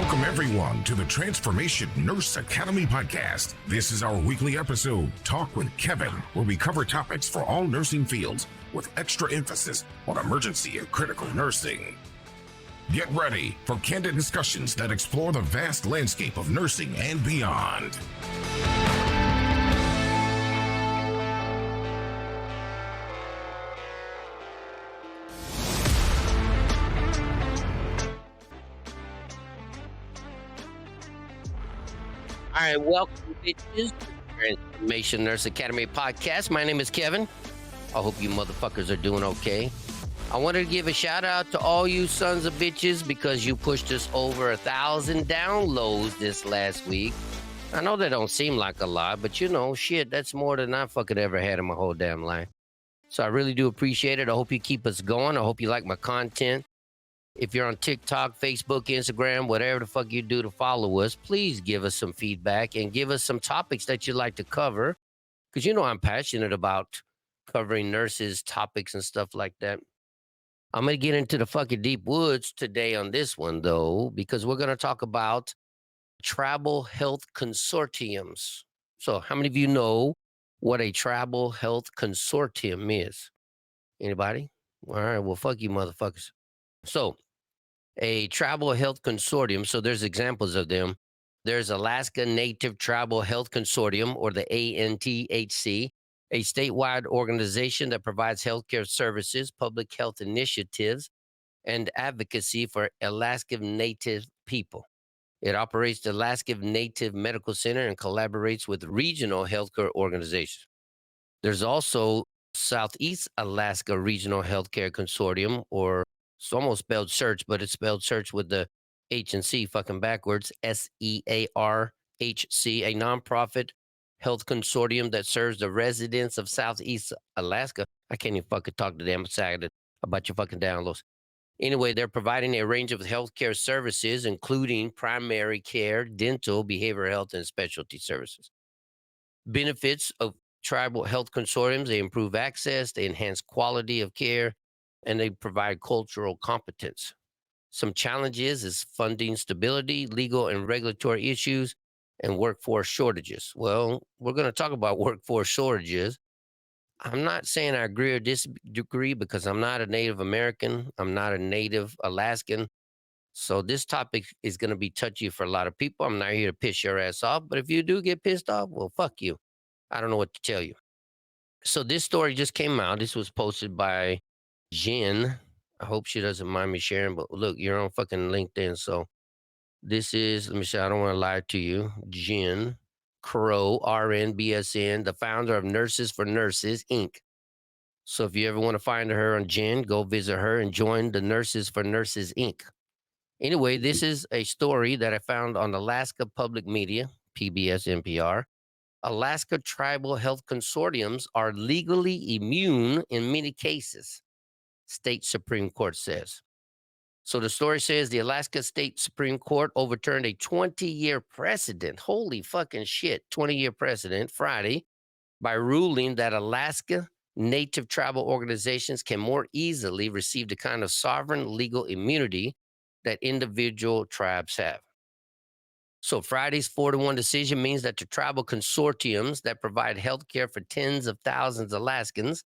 Welcome, everyone, to the Transformation Nurse Academy podcast. This is our weekly episode, Talk with Kevin, where we cover topics for all nursing fields with extra emphasis on emergency and critical nursing. Get ready for candid discussions that explore the vast landscape of nursing and beyond. All right, welcome, bitches, to the Transformation Nurse Academy podcast. My name is Kevin. I hope you motherfuckers are doing okay. I wanted to give a shout out to all you sons of bitches because you pushed us over 1,000 downloads this last week. I know that don't seem like a lot, but you know, shit, that's more than I fucking ever had in my whole damn life. So I really do appreciate it. I hope you keep us going. I hope you like my content. If you're on TikTok, Facebook, Instagram, whatever the fuck you do to follow us, please give us some feedback and give us some topics that you'd like to cover. Because you know I'm passionate about covering nurses, topics, and stuff like that. I'm going to get into the fucking deep woods today on this one, though, because we're going to talk about tribal health consortiums. So how many of you know what a tribal health consortium is? Anybody? All right, well, fuck you motherfuckers. So a tribal health consortium, so there's examples of them. There's Alaska Native Tribal Health Consortium, or the ANTHC, a statewide organization that provides healthcare services, public health initiatives, and advocacy for Alaska Native people. It operates the Alaska Native Medical Center and collaborates with regional healthcare organizations. There's also Southeast Alaska Regional Healthcare Consortium, or it's almost spelled search, but it's spelled search with the H and C fucking backwards, SEARHC, a nonprofit health consortium that serves the residents of Southeast Alaska. I can't even fucking talk to them. I'm excited about your fucking downloads. Anyway, they're providing a range of healthcare services, including primary care, dental, behavioral health, and specialty services. Benefits of tribal health consortiums: they improve access, they enhance quality of care, and they provide cultural competence. Some challenges is funding stability, legal and regulatory issues, and workforce shortages. Well, we're going to talk about workforce shortages. I'm not saying I agree or disagree because I'm not a Native American. I'm not a Native Alaskan. So this topic is going to be touchy for a lot of people. I'm not here to piss your ass off, but if you do get pissed off, well, fuck you. I don't know what to tell you. So this story just came out. This was posted by Jen. I hope she doesn't mind me sharing, but look, you're on fucking LinkedIn. So this is, let me see, I don't want to lie to you. Jen Crow, RNBSN, the founder of Nurses for Nurses, Inc. So if you ever want to find her on Jen, go visit her and join the Nurses for Nurses, Inc. Anyway, this is a story that I found on Alaska Public Media, PBS, NPR. Alaska tribal health consortiums are legally immune in many cases, state Supreme Court says. So the story says the Alaska State Supreme Court overturned a 20-year precedent. Holy fucking shit, 20-year precedent Friday by ruling that Alaska Native tribal organizations can more easily receive the kind of sovereign legal immunity that individual tribes have. So Friday's 4-1 decision means that the tribal consortiums that provide health care for tens of thousands of Alaskans,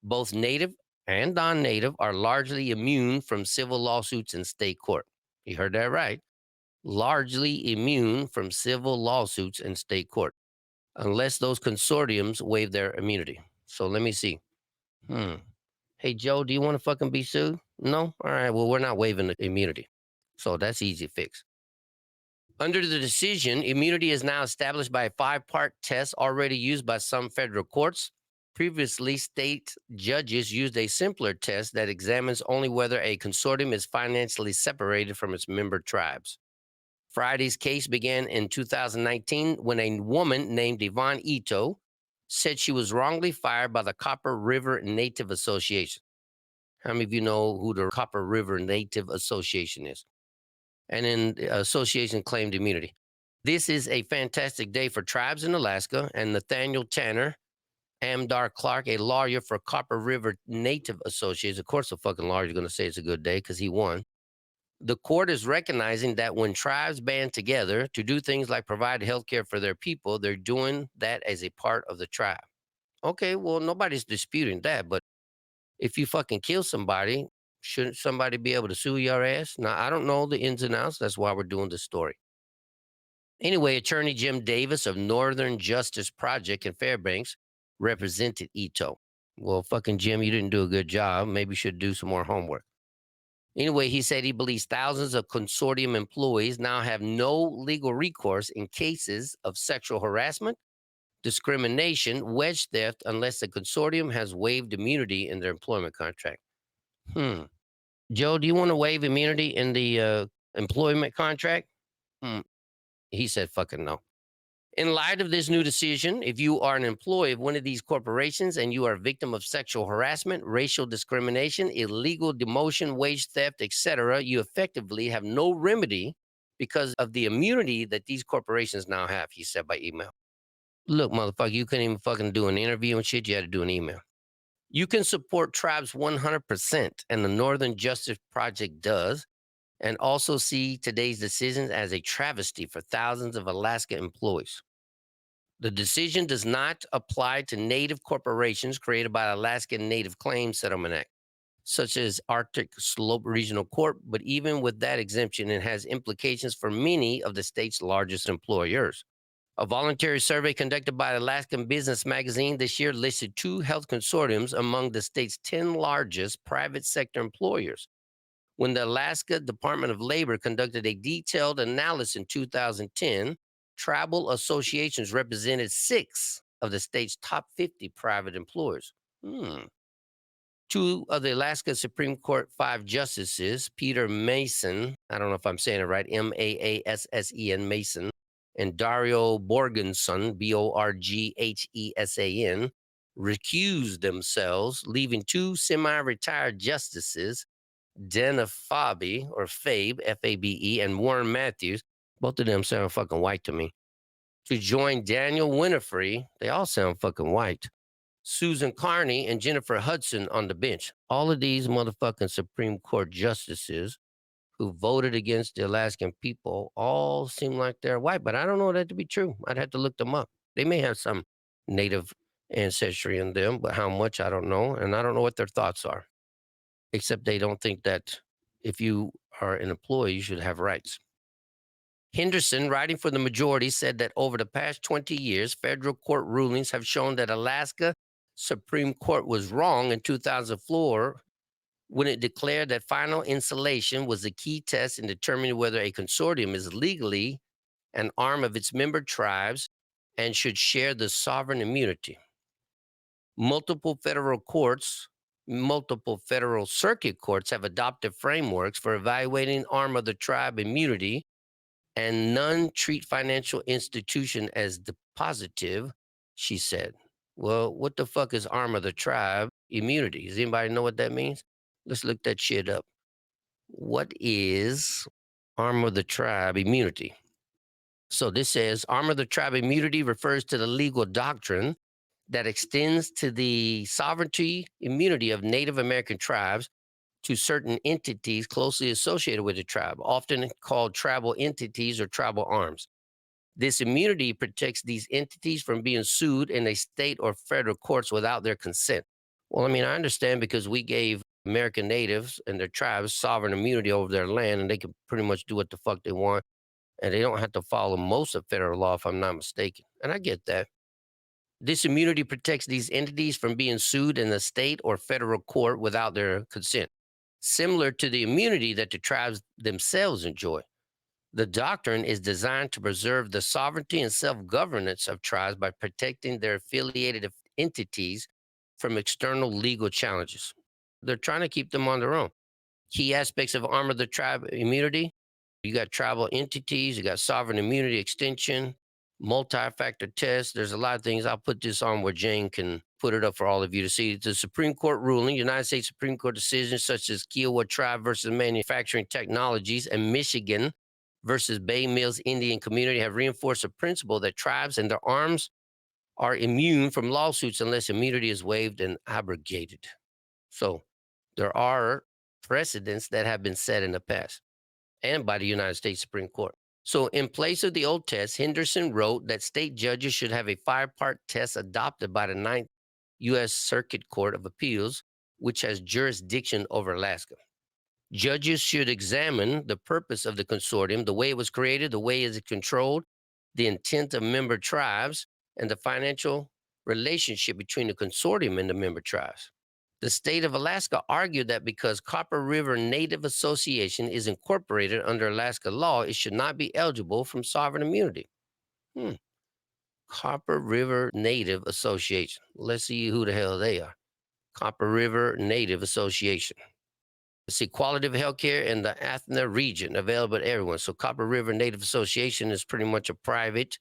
both native and non-native, are largely immune from civil lawsuits in state court. You heard that right. Largely immune from civil lawsuits in state court, unless those consortiums waive their immunity. So let me see. Hey, Joe, do you want to fucking be sued? No? All right, well, we're not waiving the immunity. So that's easy to fix. Under the decision, immunity is now established by a 5-part test already used by some federal courts. Previously, state judges used a simpler test that examines only whether a consortium is financially separated from its member tribes. Friday's case began in 2019 when a woman named Yvonne Ito said she was wrongly fired by the Copper River Native Association. How many of you know who the Copper River Native Association is? And then the association claimed immunity. This is a fantastic day for tribes in Alaska, and Nathaniel Tanner, Amdar Clark, a lawyer for Copper River Native Association. Of course, a fucking lawyer is going to say it's a good day because he won. The court is recognizing that when tribes band together to do things like provide health care for their people, they're doing that as a part of the tribe. Okay, well, nobody's disputing that, but if you fucking kill somebody, shouldn't somebody be able to sue your ass? Now, I don't know the ins and outs. That's why we're doing this story. Anyway, attorney Jim Davis of Northern Justice Project in Fairbanks represented Ito. Well, fucking Jim, you didn't do a good job. Maybe you should do some more homework. Anyway, he said he believes thousands of consortium employees now have no legal recourse in cases of sexual harassment, discrimination, wedge theft, unless the consortium has waived immunity in their employment contract. Joe, do you want to waive immunity in the employment contract? He said, fucking no. In light of this new decision, if you are an employee of one of these corporations and you are a victim of sexual harassment, racial discrimination, illegal demotion, wage theft, etc., you effectively have no remedy because of the immunity that these corporations now have, he said by email. Look, motherfucker, you couldn't even fucking do an interview and shit. You had to do an email. You can support tribes 100%, and the Northern Justice Project does, and also see today's decision as a travesty for thousands of Alaska employees. The decision does not apply to Native corporations created by the Alaskan Native Claims Settlement Act, such as Arctic Slope Regional Corp, but even with that exemption, it has implications for many of the state's largest employers. A voluntary survey conducted by Alaskan Business Magazine this year listed 2 health consortiums among the state's 10 largest private sector employers. When the Alaska Department of Labor conducted a detailed analysis in 2010, tribal associations represented 6 of the state's top 50 private employers. 2 of the Alaska Supreme Court 5 justices, Peter Mason, I don't know if I'm saying it right, Maassen, Mason, and Dario Borgenson, Borghesan, recused themselves, leaving 2 semi-retired justices, Dana Fabe, or Fabe, F-A-B-E, and Warren Matthews, both of them sound fucking white to me, to join Daniel Winifrey, they all sound fucking white, Susan Carney, and Jennifer Hudson on the bench. All of these motherfucking Supreme Court justices who voted against the Alaskan people all seem like they're white, but I don't know that to be true. I'd have to look them up. They may have some native ancestry in them, but how much, I don't know, and I don't know what their thoughts are, except they don't think that if you are an employee, you should have rights. Henderson, writing for the majority, said that over the past 20 years, federal court rulings have shown that Alaska Supreme Court was wrong in 2004 when it declared that final insulation was the key test in determining whether a consortium is legally an arm of its member tribes and should share the sovereign immunity. Multiple federal circuit courts have adopted frameworks for evaluating arm of the tribe immunity, and none treat financial institution as depositive, she said. Well, what the fuck is arm of the tribe immunity? Does anybody know what that means? Let's look that shit up. What is arm of the tribe immunity? So this says arm of the tribe immunity refers to the legal doctrine that extends to the sovereignty immunity of Native American tribes to certain entities closely associated with the tribe, often called tribal entities or tribal arms. This immunity protects these entities from being sued in a state or federal courts without their consent. Well, I mean, I understand because we gave American natives and their tribes sovereign immunity over their land, and they can pretty much do what the fuck they want, and they don't have to follow most of federal law, if I'm not mistaken. And I get that. This immunity protects these entities from being sued in a state or federal court without their consent, similar to the immunity that the tribes themselves enjoy. The doctrine is designed to preserve the sovereignty and self-governance of tribes by protecting their affiliated entities from external legal challenges. They're trying to keep them on their own. Key aspects of arm of the tribe immunity: you got tribal entities, you got sovereign immunity extension, multi-factor test. There's a lot of things. I'll put this on where Jane can put it up for all of you to see. The Supreme Court ruling, United States Supreme Court decisions such as Kiowa Tribe versus Manufacturing Technologies and Michigan versus Bay Mills Indian Community have reinforced the principle that tribes and their arms are immune from lawsuits unless immunity is waived and abrogated. So there are precedents that have been set in the past. and by the United States Supreme Court. So, in place of the old test, Henderson wrote that state judges should have a 5-part test adopted by the Ninth U.S. Circuit Court of Appeals, which has jurisdiction over Alaska. Judges should examine the purpose of the consortium, the way it was created, the way it is controlled, the intent of member tribes, and the financial relationship between the consortium and the member tribes. The state of Alaska argued that because Copper River Native Association is incorporated under Alaska law, it should not be eligible from sovereign immunity. Copper River Native Association. Let's see who the hell they are. Copper River Native Association. Let's see, quality of healthcare in the Athena region available to everyone. So Copper River Native Association is pretty much a private,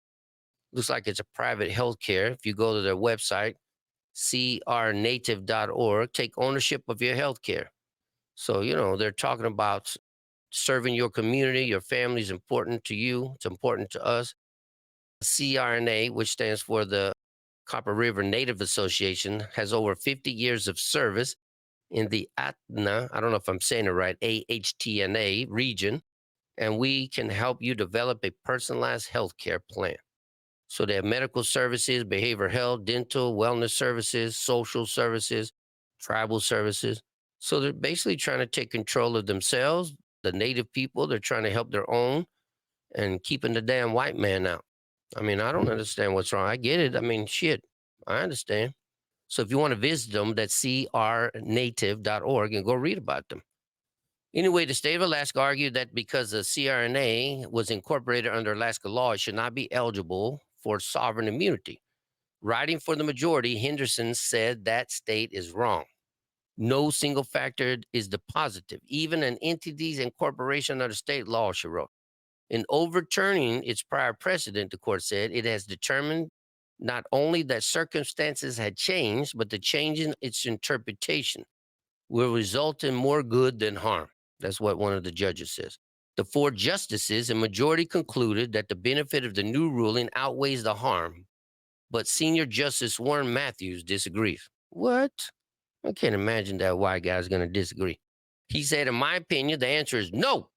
looks like it's a private healthcare. If you go to their website, crnative.org, take ownership of your healthcare. So, they're talking about serving your community, your family is important to you, it's important to us. CRNA, which stands for the Copper River Native Association, has over 50 years of service in the Ahtna, I don't know if I'm saying it right, AHTNA region, and we can help you develop a personalized healthcare plan. So they have medical services, behavioral health, dental, wellness services, social services, tribal services. So they're basically trying to take control of themselves, the native people. They're trying to help their own and keeping the damn white man out. I mean, I don't understand what's wrong. I get it. I mean, shit, I understand. So if you want to visit them, that's crnative.org and go read about them. Anyway, the state of Alaska argued that because the CRNA was incorporated under Alaska law, it should not be eligible for sovereign immunity. Writing for the majority, Henderson said that state is wrong. No single factor is the positive. Even an entity's incorporation under state law, she wrote. In overturning its prior precedent, the court said, it has determined not only that circumstances had changed, but the change in its interpretation will result in more good than harm. That's what one of the judges says. The 4 justices and majority concluded that the benefit of the new ruling outweighs the harm, but Senior Justice Warren Matthews disagrees. What? I can't imagine that white guy's going to disagree. He said, in my opinion, the answer is no,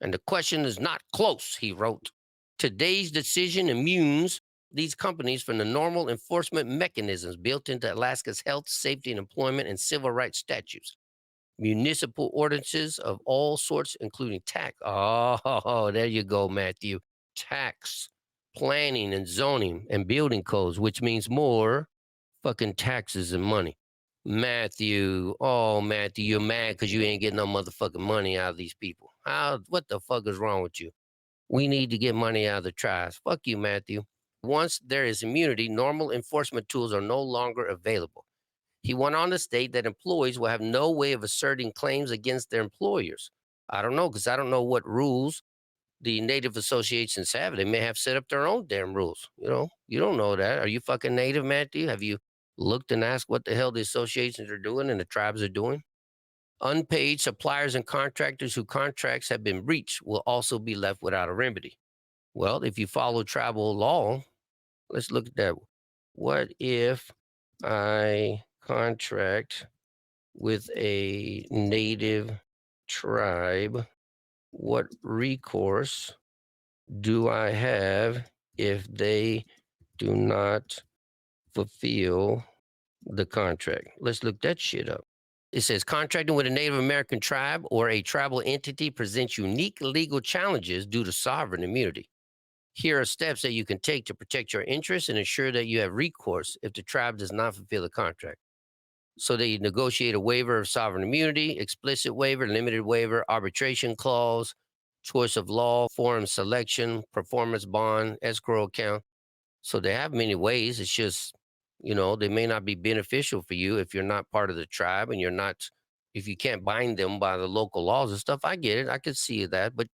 and the question is not close, he wrote. Today's decision immunes these companies from the normal enforcement mechanisms built into Alaska's health, safety, and employment and civil rights statutes. Municipal ordinances of all sorts, including tax. Oh, there you go, Matthew. Tax, planning, and zoning, and building codes, which means more fucking taxes and money. Matthew, you're mad because you ain't getting no motherfucking money out of these people. What the fuck is wrong with you? We need to get money out of the tribes. Fuck you, Matthew. Once there is immunity, normal enforcement tools are no longer available. He went on to state that employees will have no way of asserting claims against their employers. I don't know, because I don't know what rules the Native associations have. They may have set up their own damn rules. You don't know that. Are you fucking Native, Matthew? Have you looked and asked what the hell the associations are doing and the tribes are doing? Unpaid suppliers and contractors whose contracts have been breached will also be left without a remedy. Well, if you follow tribal law, let's look at that. What if I contract with a native tribe? What recourse do I have if they do not fulfill the contract? Let's look that shit up. It says contracting with a Native American tribe or a tribal entity presents unique legal challenges due to sovereign immunity. Here are steps that you can take to protect your interests and ensure that you have recourse if the tribe does not fulfill the contract. So they negotiate a waiver of sovereign immunity, explicit waiver, limited waiver, arbitration clause, choice of law, forum selection, performance bond, escrow account. So they have many ways. It's just, they may not be beneficial for you if you're not part of the tribe and if you can't bind them by the local laws and stuff. I get it. I could see that. But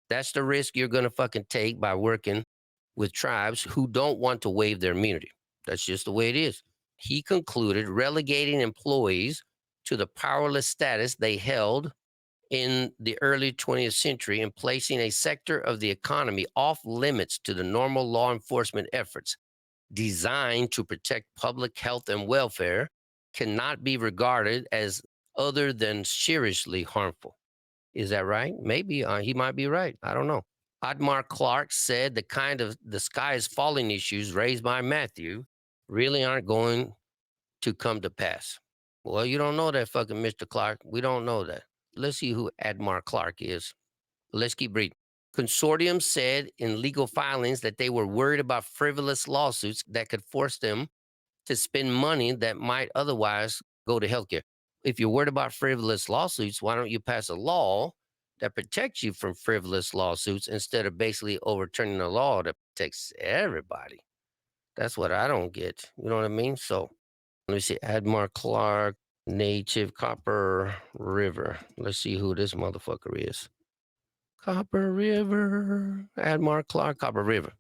that's the risk you're going to fucking take by working with tribes who don't want to waive their immunity. That's just the way it is. He concluded relegating employees to the powerless status they held in the early 20th century and placing a sector of the economy off limits to the normal law enforcement efforts designed to protect public health and welfare cannot be regarded as other than seriously harmful. Is that right? Maybe he might be right. I don't know. Admar Clark said the kind of the sky is falling issues raised by Matthew really aren't going to come to pass. Well, you don't know that, fucking Mr. Clark. We don't know that. Let's see who Admar Clark is. Let's keep reading. Consortium said in legal filings that they were worried about frivolous lawsuits that could force them to spend money that might otherwise go to healthcare. If you're worried about frivolous lawsuits, why don't you pass a law that protects you from frivolous lawsuits instead of basically overturning a law that protects everybody? That's what I don't get. You know what I mean? So let me see. Admar Clark, Native Copper River. Let's see who this motherfucker is. Copper River. Admar Clark, Copper River.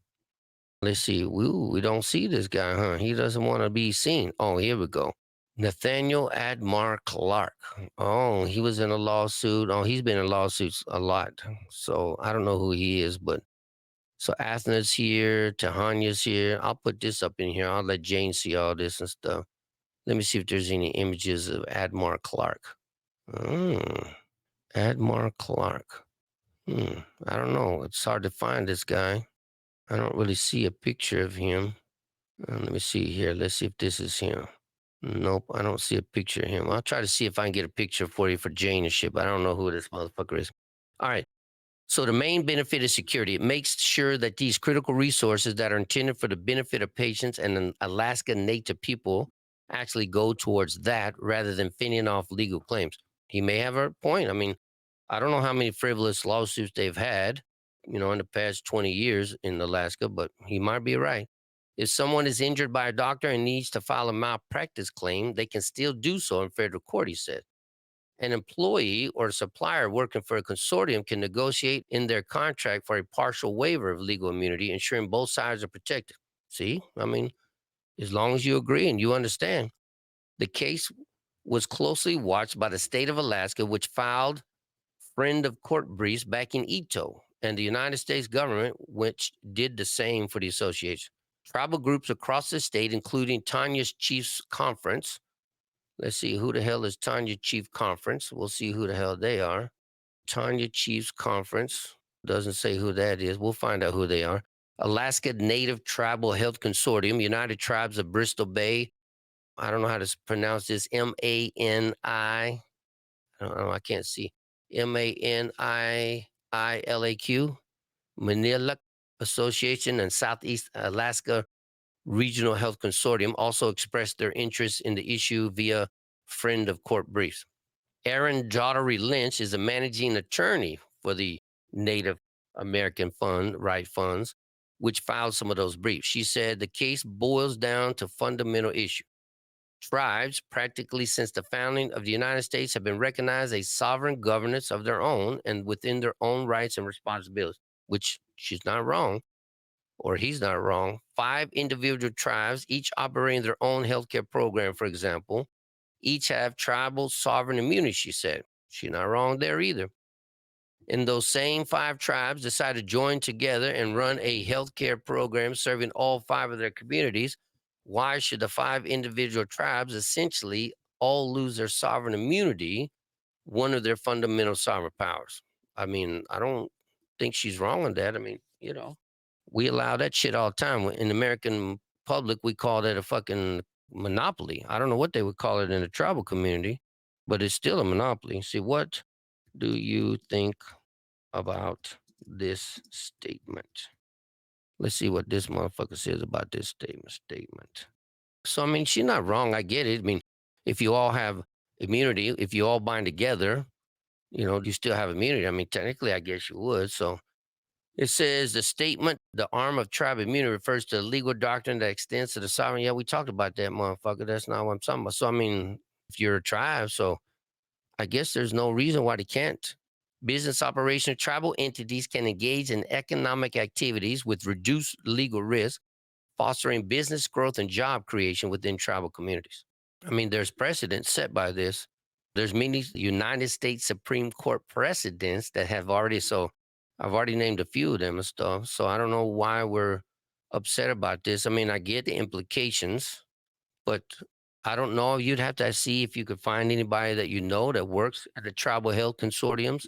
Let's see. We don't see this guy, huh? He doesn't want to be seen. Oh, here we go. Nathaniel Admar Clark. Oh, he was in a lawsuit. Oh, he's been in lawsuits a lot. So I don't know who he is, but so Athna's here, Tahanya's here. I'll put this up in here. I'll let Jane see all this and stuff. Let me see if there's any images of Admar Clark. Admar Clark. I don't know. It's hard to find this guy. I don't really see a picture of him. Let me see here. Let's see if this is him. Nope, I don't see a picture of him. I'll try to see if I can get a picture for you for Jane and shit, but I don't know who this motherfucker is. All right. So the main benefit is security. It makes sure that these critical resources that are intended for the benefit of patients and Alaska Native people actually go towards that rather than fending off legal claims. He may have a point. I mean, I don't know how many frivolous lawsuits they've had, in the past 20 years in Alaska, but he might be right. If someone is injured by a doctor and needs to file a malpractice claim, they can still do so in federal court, he said. An employee or supplier working for a consortium can negotiate in their contract for a partial waiver of legal immunity, ensuring both sides are protected. See, I mean, as long as you agree and you understand. The case was closely watched by the state of Alaska, which filed friend of court briefs back in Ito, and the United States government, which did the same for the association. Tribal groups across the state, including Tanya's Chiefs Conference. Let's see, who the hell is Tanya Chief Conference? We'll see who the hell they are. Tanya Chiefs Conference. Doesn't say who that is. We'll find out who they are. Alaska Native Tribal Health Consortium, United Tribes of Bristol Bay. I don't know how to pronounce this. Mani. I don't know. I can't see. Maniilaq. Manila Association and Southeast Alaska Regional Health Consortium also expressed their interest in the issue via friend of court briefs. Erin Daughtery Lynch is a managing attorney for the Native American Right Funds, which filed some of those briefs. She said the case boils down to fundamental issue. Tribes, practically since the founding of the United States, have been recognized as sovereign governance of their own and within their own rights and responsibilities, which she's not wrong, or he's not wrong. 5 individual tribes, each operating their own healthcare program, for example, each have tribal sovereign immunity, she said. She's not wrong there either. And those same 5 tribes decided to join together and run a healthcare program serving all 5 of their communities. Why should the 5 individual tribes essentially all lose their sovereign immunity, one of their fundamental sovereign powers? I mean, I don't think she's wrong on that. I mean, we allow that shit all the time. In the American public, we call that a fucking monopoly. I don't know what they would call it in the tribal community, but it's still a monopoly. See, what do you think about this statement? Let's see what this motherfucker says about this statement. So, I mean, she's not wrong. I get it. I mean, if you all have immunity, if you all bind together, you still have immunity. I mean, technically, I guess you would. So it says the statement, the arm of tribe immunity refers to a legal doctrine that extends to the sovereign. Yeah, we talked about that, motherfucker. That's not what I'm talking about. So, I mean, if you're a tribe, so I guess there's no reason why they can't. Business operation of tribal entities can engage in economic activities with reduced legal risk, fostering business growth and job creation within tribal communities. I mean, there's precedents set by this. There's many United States Supreme Court precedents that have already, so I've already named a few of them and stuff. So I don't know why we're upset about this. I mean, I get the implications, but I don't know. You'd have to see if you could find anybody that that works at the tribal health consortiums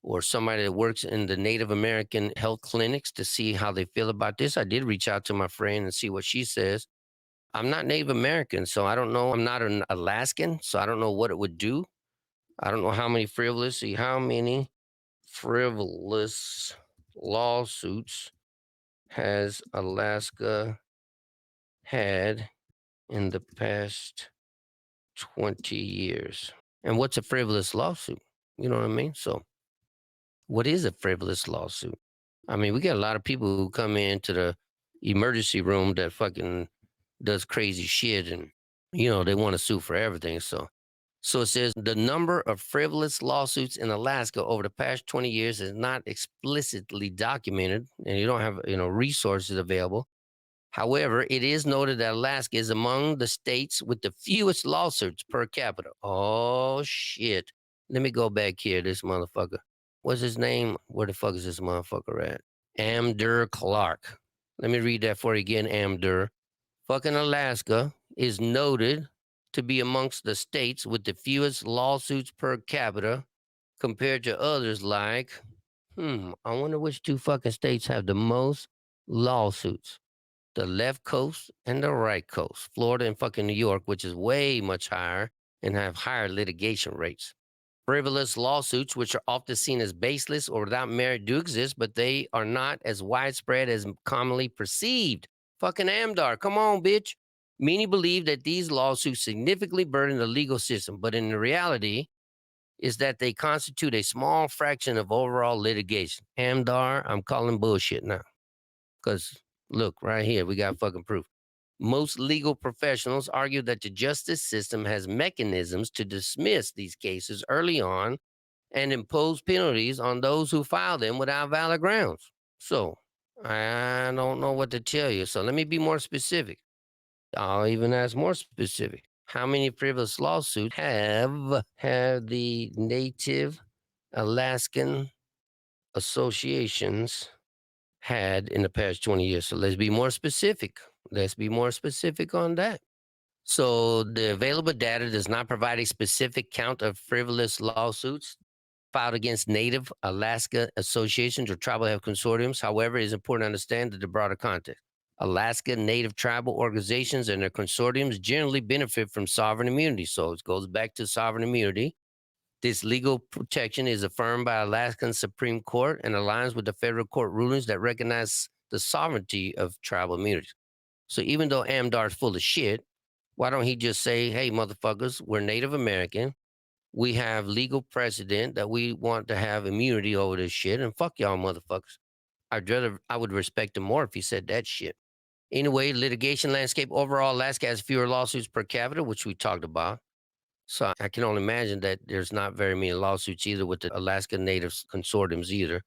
or somebody that works in the Native American health clinics to see how they feel about this. I did reach out to my friend and see what she says. I'm not Native American, so I don't know. I'm not an Alaskan, so I don't know what it would do. I don't know how many frivolous lawsuits has Alaska had in the past 20 years. And what's a frivolous lawsuit? You know what I mean? So, what is a frivolous lawsuit? I mean, we got a lot of people who come into the emergency room that fucking does crazy shit and, they want to sue for everything. So it says the number of frivolous lawsuits in Alaska over the past 20 years is not explicitly documented, and you don't have, resources available. However, it is noted that Alaska is among the states with the fewest lawsuits per capita. Oh, shit. Let me go back here, this motherfucker. What's his name? Where the fuck is this motherfucker at? Amdur Clark. Let me read that for you again, Amdur. Fucking Alaska is noted to be amongst the states with the fewest lawsuits per capita compared to others like, I wonder which two fucking states have the most lawsuits. The left coast and the right coast. Florida and fucking New York, which is way much higher and have higher litigation rates. Frivolous lawsuits, which are often seen as baseless or without merit, do exist, but they are not as widespread as commonly perceived. Fucking Amdar, come on, bitch. Many believe that these lawsuits significantly burden the legal system, but in reality, is that they constitute a small fraction of overall litigation. Amdar, I'm calling bullshit now. Because look, right here, we got fucking proof. Most legal professionals argue that the justice system has mechanisms to dismiss these cases early on and impose penalties on those who file them without valid grounds. So, I don't know what to tell you. So, let me be more specific. I'll even ask more specific. How many frivolous lawsuits have the Native Alaskan associations had in the past 20 years? So let's be more specific. Let's be more specific on that. So the available data does not provide a specific count of frivolous lawsuits filed against Native Alaska associations or tribal health consortiums. However, it is important to understand the broader context. Alaska Native tribal organizations and their consortiums generally benefit from sovereign immunity. So it goes back to sovereign immunity. This legal protection is affirmed by Alaskan Supreme Court and aligns with the federal court rulings that recognize the sovereignty of tribal immunities. So even though Amdar's full of shit, why don't he just say, hey, motherfuckers, we're Native American. We have legal precedent that we want to have immunity over this shit, and fuck y'all motherfuckers. I would respect him more if he said that shit. Anyway, litigation landscape overall, Alaska has fewer lawsuits per capita, which we talked about. So I can only imagine that there's not very many lawsuits either with the Alaska Native Consortiums either.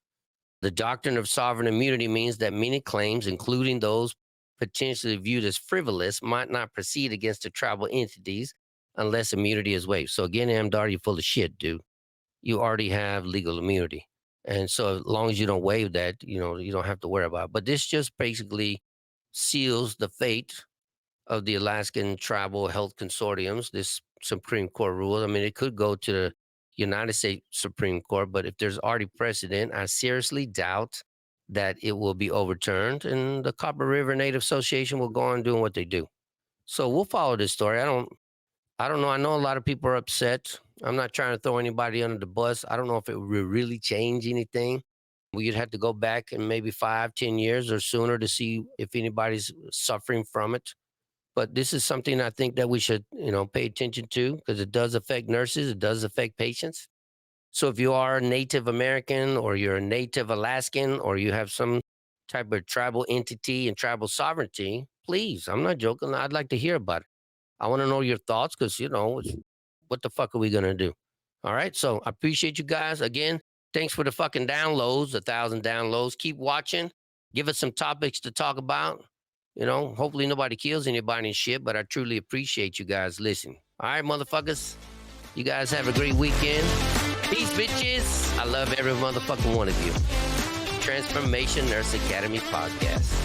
The doctrine of sovereign immunity means that many claims, including those potentially viewed as frivolous, might not proceed against the tribal entities unless immunity is waived. So again, Amdar, you're full of shit, dude. You already have legal immunity. And so as long as you don't waive that, you don't have to worry about it. But this just basically seals the fate of the Alaskan Tribal Health Consortiums, this Supreme Court rule. I mean, it could go to the United States Supreme Court, but if there's already precedent, I seriously doubt that it will be overturned, and the Copper River Native Association will go on doing what they do. So we'll follow this story. I don't know. I know a lot of people are upset. I'm not trying to throw anybody under the bus. I don't know if it will really change anything. We'd have to go back in maybe 5-10 years or sooner to see if anybody's suffering from it. But this is something I think that we should, pay attention to because it does affect nurses. It does affect patients. So if you are a Native American or you're a Native Alaskan or you have some type of tribal entity and tribal sovereignty, please, I'm not joking. I'd like to hear about it. I want to know your thoughts because, what the fuck are we going to do? All right. So I appreciate you guys. Again, thanks for the fucking downloads, 1,000 downloads. Keep watching. Give us some topics to talk about. Hopefully nobody kills anybody and shit, but I truly appreciate you guys listening. All right, motherfuckers. You guys have a great weekend. Peace, bitches. I love every motherfucking one of you. Transformation Nurse Academy Podcast.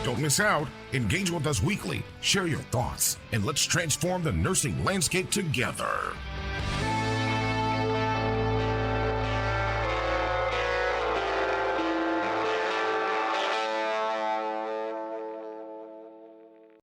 Don't miss out. Engage with us weekly. Share your thoughts, and let's transform the nursing landscape together.